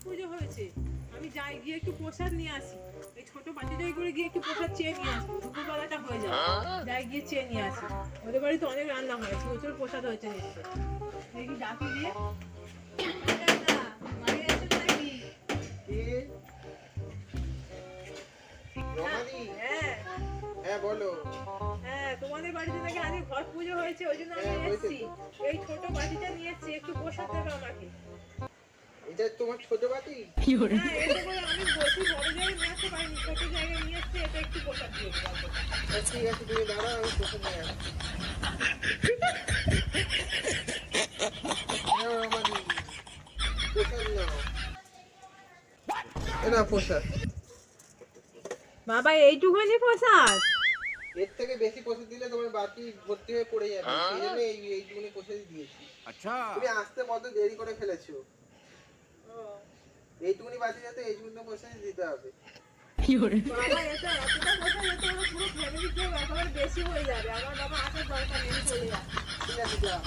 পুজো হয়েছে, আমি যাই গিয়ে একটু প্রসাদ নিয়ে আসি। এই ছোট বাটিটাই করে গিয়ে একটু প্রসাদ চেয়ে নিয়ে আসবো, দুপুরবেলাটা হয়ে যাবে। যাই গিয়ে চেয়ে নিয়ে আসি। ওদের বাড়িতে অনেক রান্না হয়, প্রচুর প্রসাদ হয়েছে নিশ্চয়। দেখি ডাকি দিয়ে। বাড়ি আছেন নাকি? হ্যাঁ হ্যাঁ বলো। হ্যাঁ, তোমাদের বাড়িতে নাকি আজকে ঘট পুজো হয়েছে, ওই জন্য আমি এসেছি। এই ছোট বাটিটা নিয়ে এসেছি, একটু প্রসাদ দেবে আমাকে। এটা তোমার ছোট বাটি? হ্যাঁ, এটা করে আমি বসি, বড় জায়গায় নিয়ে আসতে পারিনি, ছোট জায়গায় নিয়ে এসেছি, এটা একটু প্রসাদ দিয়ে দেবো। ঠিক আছে, তুমি দাঁড়াও, আমি প্রসাদ নিয়ে আসছি। নাও রমাদি, প্রসাদ নাও। এ নাও প্রসাদ। বাবা, এইটুকুনি প্রসাদ? এর থেকে বেশি প্রসাদ দিলে তোমার বাটি ভর্তি হয়ে পড়ে যাবে, সেই জন্য এইটুকুনি প্রসাদই দিয়েছি। আচ্ছা, তুমি আসতে কত দেরি করে ফেলেছো। এইটুকুনি বাটি যাতে এইটুকুনি প্রসাদই দিতে হবে। বাবা, এটা এতটা প্রসাদ, এটা পুরো ফ্যামিলি কেউ একেবারে বেশি হয়ে যাবে। আমার বাবা আসার দরকার নেই, চলে যাবে। ঠিক আছে, যাও।